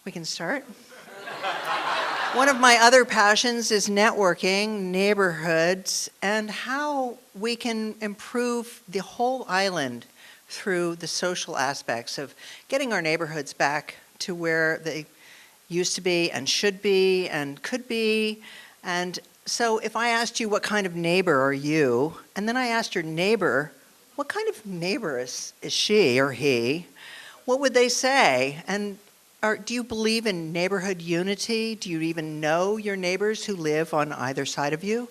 We can start. One of my other passions is networking, neighborhoods, and how we can improve the whole island through the social aspects of getting our neighborhoods back to where they used to be and should be and could be. And so if I asked you what kind of neighbor are you, and then I asked your neighbor, what kind of neighbor is she or he, what would they say? And do you believe in neighborhood unity? Do you even know your neighbors who live on either side of you?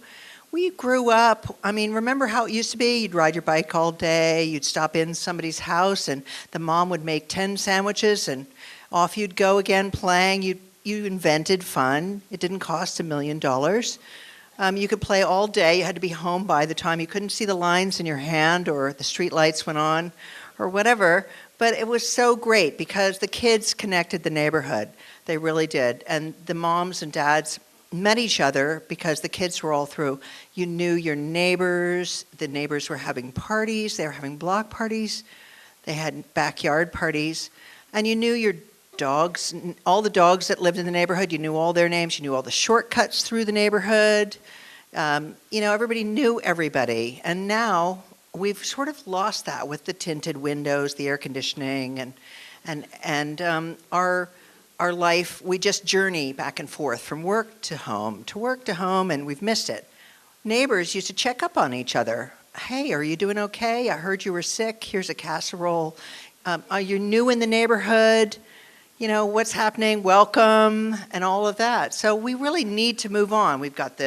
We grew up, remember how it used to be? You'd ride your bike all day, you'd stop in somebody's house, and the mom would make 10 sandwiches, and off you'd go again playing. You invented fun. It didn't cost $1 million. You could play all day. You had to be home by the time you couldn't see the lines in your hand or the street lights went on or whatever. But it was so great because the kids connected the neighborhood. They really did. And the moms and dads met each other because the kids were all through. You knew your neighbors. The neighbors were having parties. They were having block parties. They had backyard parties. And you knew your dogs, all the dogs that lived in the neighborhood. You knew all their names. You knew all the shortcuts through the neighborhood. Everybody knew everybody. And now we've sort of lost that with the tinted windows, the air conditioning, and our life. We just journey back and forth from work to home, and we've missed it. Neighbors used to check up on each other. Hey, are you doing okay? I heard you were sick. Here's a casserole. Are you new in the neighborhood? What's happening? Welcome, and all of that. So we really need to move on. We've got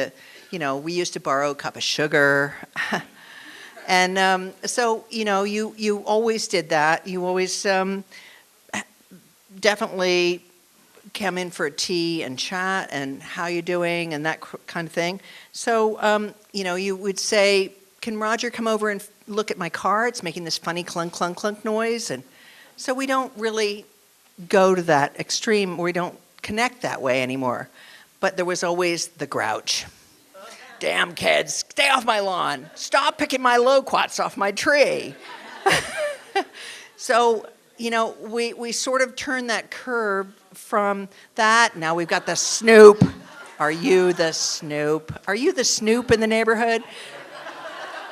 we used to borrow a cup of sugar. And so, you always did that. You always definitely come in for a tea and chat and how you doing and that kind of thing. So, you would say, can Roger come over and look at my car? It's making this funny clunk, clunk, clunk noise. And so we don't really go to that extreme. We don't connect that way anymore. But there was always the grouch. Damn kids, stay off my lawn. Stop picking my loquats off my tree. So, we sort of turned that curve from that. Now we've got the snoop. Are you the snoop? Are you the snoop in the neighborhood?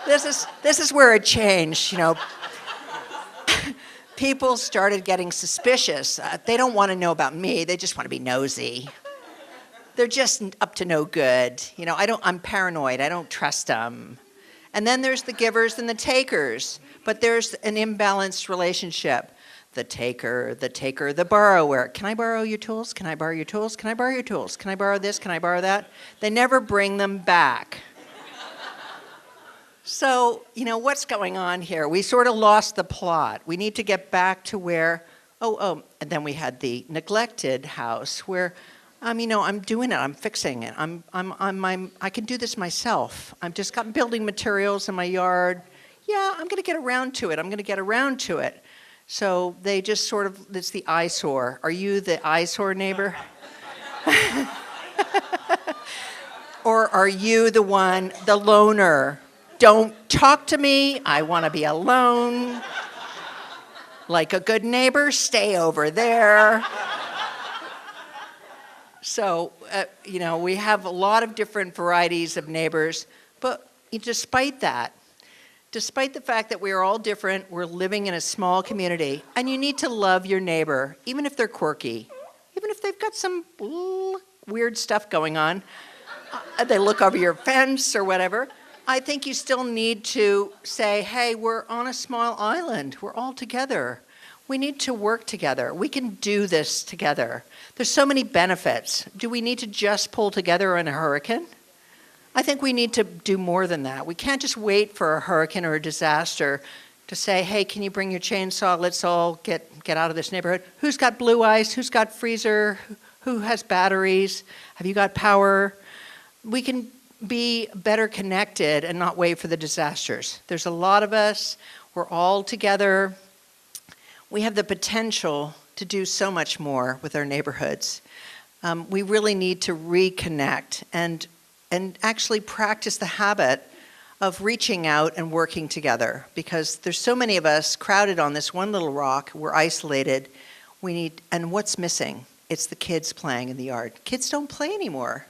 This is where it changed, People started getting suspicious. They don't want to know about me. They just want to be nosy. They're just up to no good. I'm paranoid. I don't trust them. And then there's the givers and the takers. But there's an imbalanced relationship. The taker, the borrower. Can I borrow your tools? Can I borrow your tools? Can I borrow your tools? Can I borrow this? Can I borrow that? They never bring them back. So, what's going on here? We sort of lost the plot. We need to get back to where, and then we had the neglected house where, I'm doing it. I'm fixing it. I can do this myself. I've just got building materials in my yard. Yeah, I'm going to get around to it. So they just sort of, it's the eyesore. Are you the eyesore neighbor? Or are you the loner? Don't talk to me. I want to be alone. Like a good neighbor, stay over there. So, we have a lot of different varieties of neighbors, but despite the fact that we are all different, we're living in a small community, and you need to love your neighbor, even if they're quirky, even if they've got some weird stuff going on. They look over your fence or whatever. I think you still need to say, hey, we're on a small island. We're all together. We need to work together. We can do this together. There's so many benefits. Do we need to just pull together in a hurricane? I think we need to do more than that. We can't just wait for a hurricane or a disaster to say, hey, can you bring your chainsaw? Let's all get out of this neighborhood. Who's got blue ice? Who's got freezer? Who has batteries? Have you got power? We can be better connected and not wait for the disasters. There's a lot of us. We're all together. We have the potential to do so much more with our neighborhoods. We really need to reconnect and actually practice the habit of reaching out and working together, because there's so many of us crowded on this one little rock. We're isolated. And what's missing? it's the kids playing in the yard. Kids don't play anymore.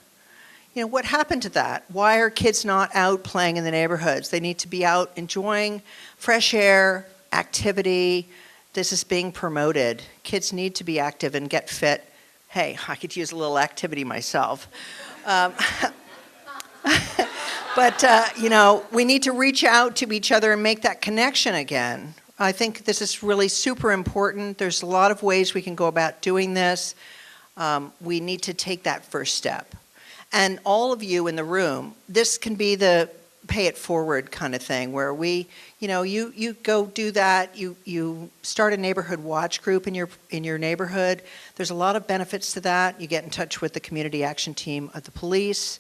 You know, what happened to that? Why are kids not out playing in the neighborhoods? They need to be out enjoying fresh air, activity. This is being promoted. Kids need to be active and get fit. Hey, I could use a little activity myself. But, you know, we need to reach out to each other and make that connection again. I think this is really super important. There's a lot of ways we can go about doing this. We need to take that first step. And all of you in the room, this can be the pay it forward kind of thing where we, you know, you go do that. You start a neighborhood watch group in your neighborhood. There's a lot of benefits to that. You get in touch with the community action team of the police.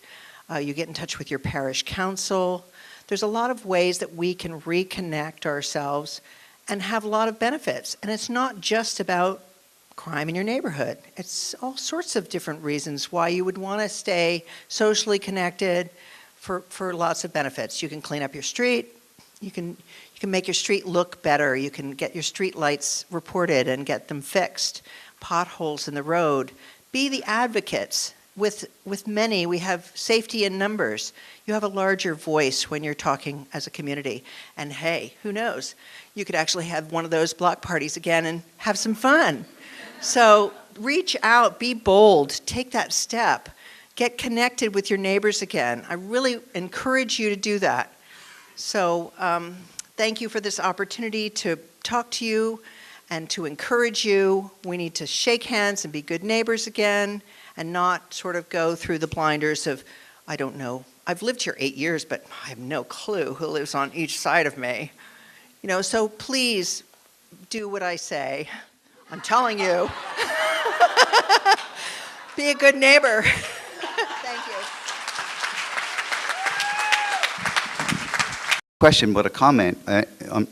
You get in touch with your parish council. There's a lot of ways that we can reconnect ourselves and have a lot of benefits. And it's not just about crime in your neighborhood. It's all sorts of different reasons why you would want to stay socially connected for lots of benefits. You can clean up your street. You can make your street look better. You can get your street lights reported and get them fixed. Potholes in the road. Be the advocates. With many, we have safety in numbers. You have a larger voice when you're talking as a community. And hey, who knows? You could actually have one of those block parties again and have some fun. So reach out, be bold, take that step. Get connected with your neighbors again. I really encourage you to do that. So thank you for this opportunity to talk to you and to encourage you. We need to shake hands and be good neighbors again and not sort of go through the blinders of, I don't know, I've lived here 8 years, but I have no clue who lives on each side of me. You know, so please do what I say. I'm telling you. Be a good neighbor. Thank you. Question, but a comment.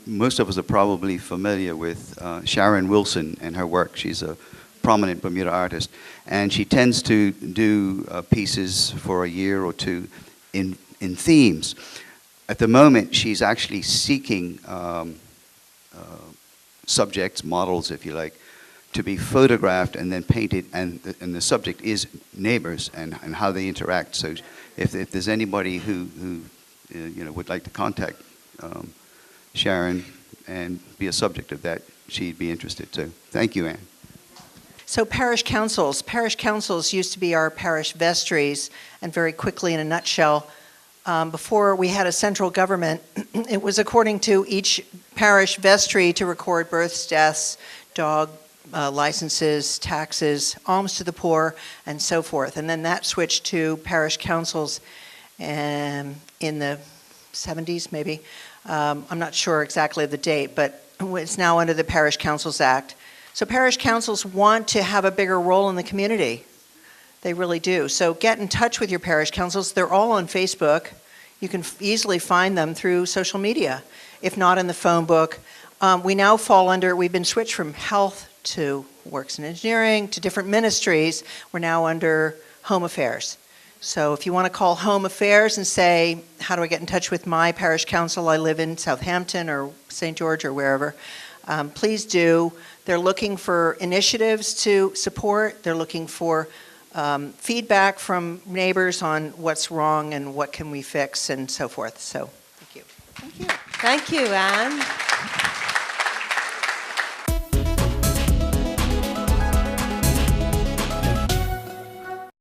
Most of us are probably familiar with Sharon Wilson and her work. She's a prominent Bermuda artist, and she tends to do pieces for a year or two in themes. At the moment, she's actually seeking subjects, models, if you like, to be photographed and then painted, and the subject is neighbors and how they interact. So if there's anybody who you know, would like to contact Sharon and be a subject of that, she'd be interested too. Thank you, Anne. So parish councils used to be our parish vestries, and very quickly in a nutshell, before we had a central government, it was according to each parish vestry to record births, deaths, dog licenses, taxes, alms to the poor, and so forth. And then that switched to parish councils in the 70s, maybe. I'm not sure exactly of the date, but it's now under the Parish Councils Act. So parish councils want to have a bigger role in the community. They really do. So get in touch with your parish councils. They're all on Facebook. You can easily find them through social media, if not in the phone book. We now fall under, we've been switched from health to works and engineering to different ministries. We're now under home affairs. So if you want to call home affairs and say, how do I get in touch with my parish council? I live in Southampton or St. George or wherever. Please do. They're looking for initiatives to support. They're looking for feedback from neighbors on what's wrong and what can we fix and so forth. So thank you. Thank you, Anne.